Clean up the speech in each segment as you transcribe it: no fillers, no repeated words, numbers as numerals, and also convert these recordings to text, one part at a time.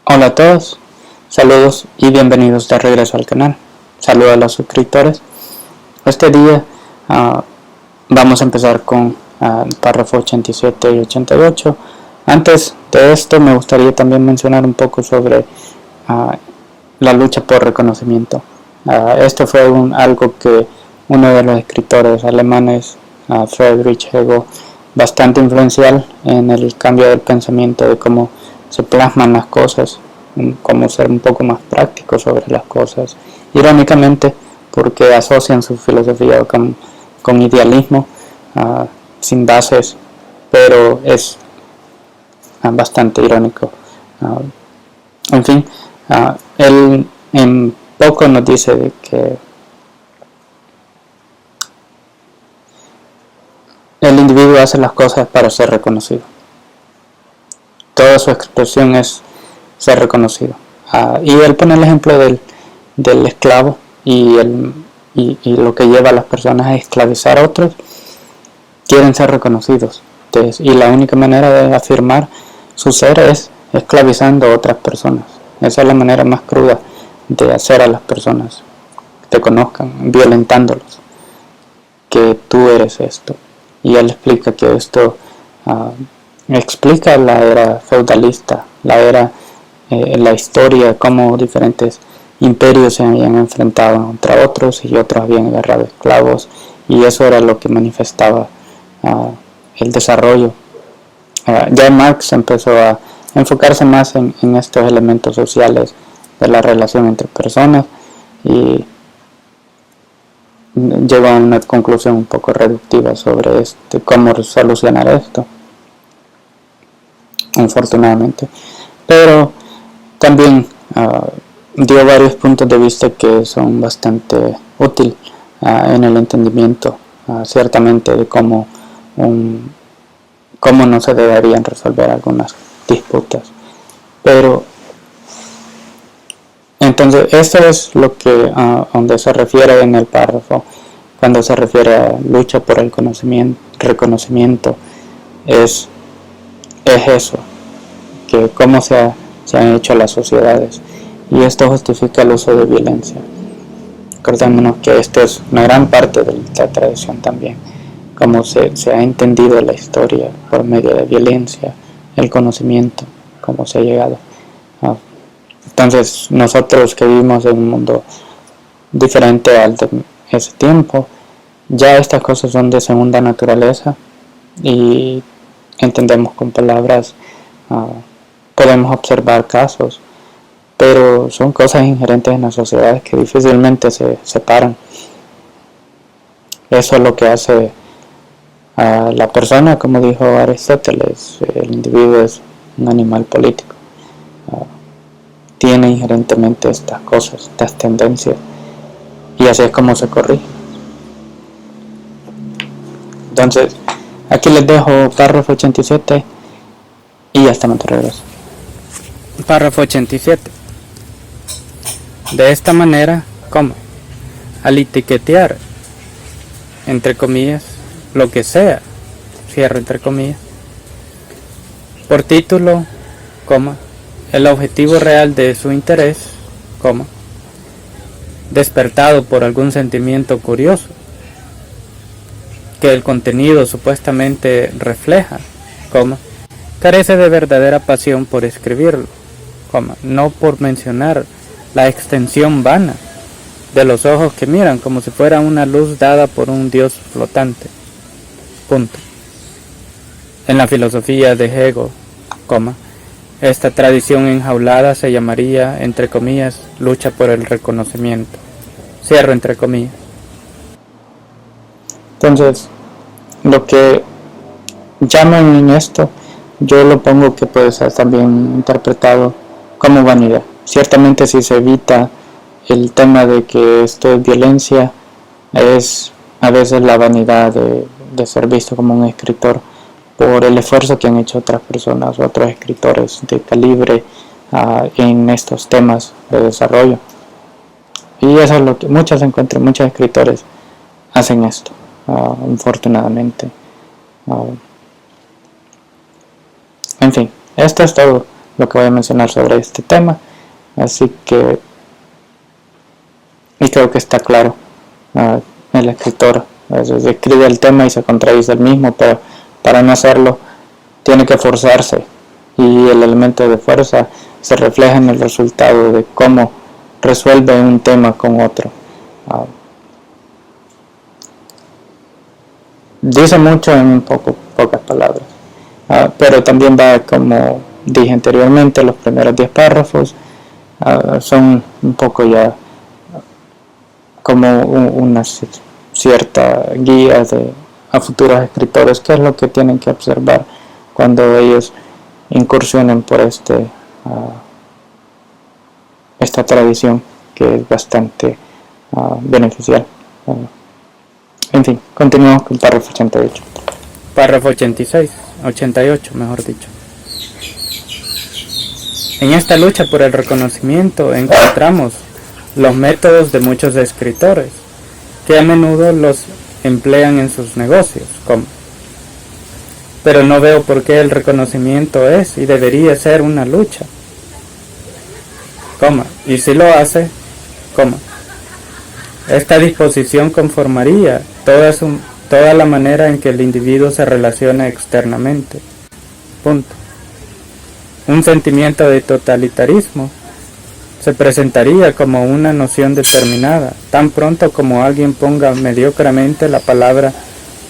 Hola a todos, saludos y bienvenidos de regreso al canal. Saludos a los suscriptores. Este día vamos a empezar con el párrafo 87 y 88. Antes de esto me gustaría también mencionar un poco sobre la lucha por reconocimiento. Esto fue algo que uno de los escritores alemanes, Friedrich Hegel, bastante influencial en el cambio del pensamiento de cómo se plasman las cosas, cómo ser un poco más práctico sobre las cosas. Irónicamente, porque asocian su filosofía con idealismo, sin bases, pero es bastante irónico. En fin, él en poco nos dice que el individuo hace las cosas para ser reconocido. Toda su expresión es ser reconocido. Y él pone el ejemplo del esclavo y lo que lleva a las personas a esclavizar a otros. Quieren ser reconocidos. Entonces, y la única manera de afirmar su ser es esclavizando a otras personas. Esa es la manera más cruda de hacer a las personas que te conozcan, violentándolos, que tú eres esto. Y él explica que esto explica la era feudalista, la historia, cómo diferentes imperios se habían enfrentado contra otros y otros habían agarrado esclavos, y eso era lo que manifestaba el desarrollo. Ya Marx empezó a enfocarse más en estos elementos sociales de la relación entre personas y llegó a una conclusión un poco reductiva sobre cómo solucionar esto, infortunadamente, pero también dio varios puntos de vista que son bastante útiles en el entendimiento, ciertamente, de cómo no se deberían resolver algunas disputas. Pero entonces esto es lo que donde se refiere en el párrafo, cuando se refiere a lucha por el reconocimiento, es eso, que cómo se han hecho las sociedades, y esto justifica el uso de violencia. Acordémonos que esto es una gran parte de la tradición también, cómo se ha entendido la historia por medio de violencia, el conocimiento, cómo se ha llegado. Entonces nosotros que vivimos en un mundo diferente al de ese tiempo, ya estas cosas son de segunda naturaleza y entendemos con palabras, podemos observar casos, pero son cosas inherentes en las sociedades que difícilmente se separan. Eso es lo que hace a la persona, como dijo Aristóteles, el individuo es un animal político. Tiene inherentemente estas cosas, estas tendencias, y así es como se corrige. Entonces, aquí les dejo párrafo 87 y hasta me regreso. Párrafo 87. De esta manera, al etiquetear, entre comillas, lo que sea, cierro entre comillas, por título, el objetivo real de su interés, despertado por algún sentimiento curioso, que el contenido supuestamente refleja, carece de verdadera pasión por escribirlo, no por mencionar la extensión vana de los ojos que miran como si fuera una luz dada por un dios flotante. Punto. En la filosofía de Hegel, esta tradición enjaulada se llamaría, entre comillas, lucha por el reconocimiento. Cierro entre comillas. Entonces, lo que llaman en esto, yo lo pongo que puede ser también interpretado como vanidad. Ciertamente, si se evita el tema de que esto es violencia, es a veces la vanidad de ser visto como un escritor por el esfuerzo que han hecho otras personas, otros escritores de calibre en estos temas de desarrollo. Y eso es lo que muchos escritores hacen esto, infortunadamente. En fin, esto es todo lo que voy a mencionar sobre este tema. Así que, y creo que está claro, el escritor a veces escribe el tema y se contradice el mismo, pero para no hacerlo tiene que forzarse, y el elemento de fuerza se refleja en el resultado de cómo resuelve un tema con otro. Dice mucho en pocas palabras, pero también va, como dije anteriormente, los primeros 10 párrafos son un poco ya como una cierta guía a futuros escritores, qué es lo que tienen que observar cuando ellos incursionen por esta tradición, que es bastante beneficial. En fin, continuamos con el párrafo 88. Párrafo 88, mejor dicho. En esta lucha por el reconocimiento encontramos los métodos de muchos escritores, que a menudo los emplean en sus negocios, pero no veo por qué el reconocimiento es y debería ser una lucha, y si lo hace, esta disposición conformaría toda la manera en que el individuo se relaciona externamente. Punto. Un sentimiento de totalitarismo se presentaría como una noción determinada, tan pronto como alguien ponga mediocremente la palabra,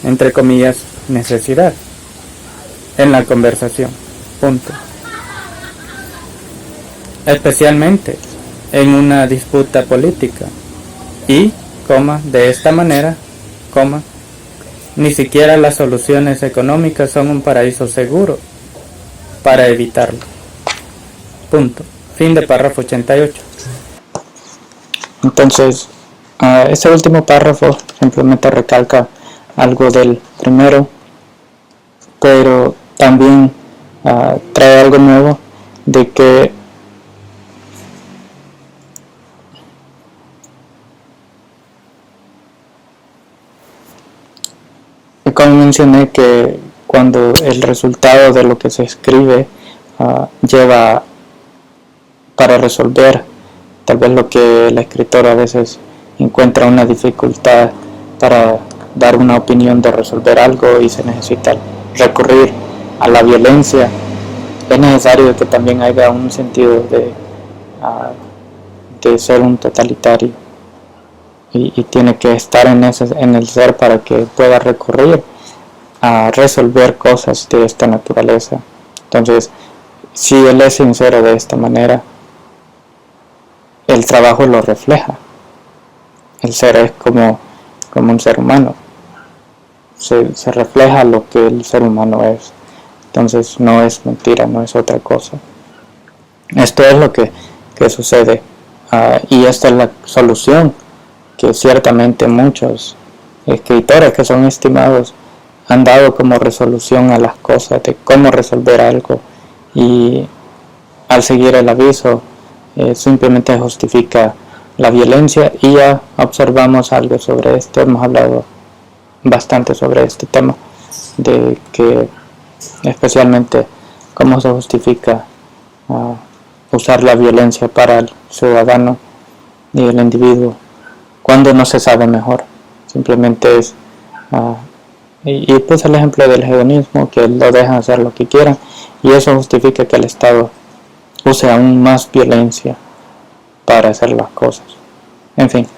entre comillas, necesidad, en la conversación. Punto. Especialmente en una disputa política. Y, de esta manera, ni siquiera las soluciones económicas son un paraíso seguro para evitarlo. Punto. Fin de párrafo 88. Entonces, este último párrafo simplemente recalca algo del primero, pero también trae algo nuevo, de que como mencioné, que cuando el resultado de lo que se escribe lleva para resolver tal vez lo que el escritor a veces encuentra una dificultad para dar una opinión de resolver algo y se necesita recurrir a la violencia, es necesario que también haya un sentido de ser un totalitario, y tiene que estar en el ser para que pueda recurrir a resolver cosas de esta naturaleza. Entonces, si él es sincero de esta manera, el trabajo lo refleja. El ser es como un ser humano, se refleja lo que el ser humano es. Entonces no es mentira, no es otra cosa. Esto es lo que sucede, y esta es la solución que ciertamente muchos escritores que son estimados han dado como resolución a las cosas, de cómo resolver algo, y al seguir el aviso simplemente justifica la violencia. Y ya observamos algo sobre esto, hemos hablado bastante sobre este tema, de que especialmente cómo se justifica usar la violencia para el ciudadano y el individuo cuando no se sabe mejor. Simplemente es y puse el ejemplo del hedonismo, que lo dejan hacer lo que quieran, y eso justifica que el Estado use aún más violencia para hacer las cosas, en fin,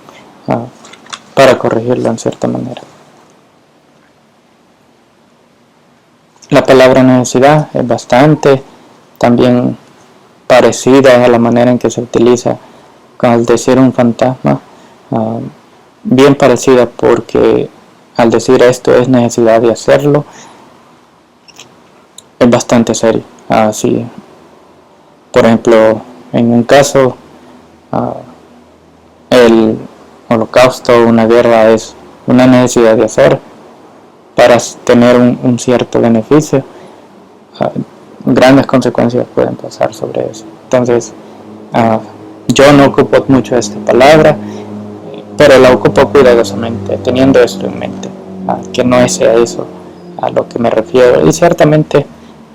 para corregirlo en cierta manera. La palabra necesidad es bastante también parecida a la manera en que se utiliza al decir un fantasma, bien parecida, porque al decir esto es necesidad de hacerlo, es bastante serio. Así, por ejemplo, en un caso, el holocausto, una guerra, es una necesidad de hacer para tener un cierto beneficio. Grandes consecuencias pueden pasar sobre eso. Entonces, yo no ocupo mucho esta palabra, pero la ocupo cuidadosamente, teniendo esto en mente, que no sea eso a lo que me refiero. Y ciertamente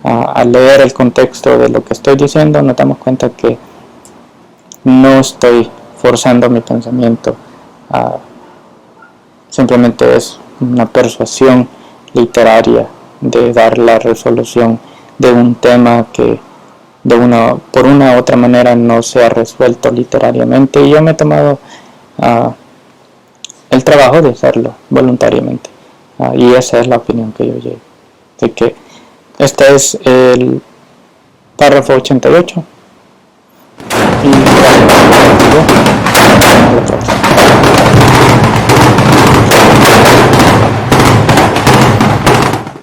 al leer el contexto de lo que estoy diciendo, nos damos cuenta que no estoy forzando mi pensamiento, simplemente es una persuasión literaria de dar la resolución de un tema que por una u otra manera no se ha resuelto literariamente, y yo me he tomado el trabajo de hacerlo voluntariamente, y esa es la opinión que yo llevo. Así que este es el párrafo 88 y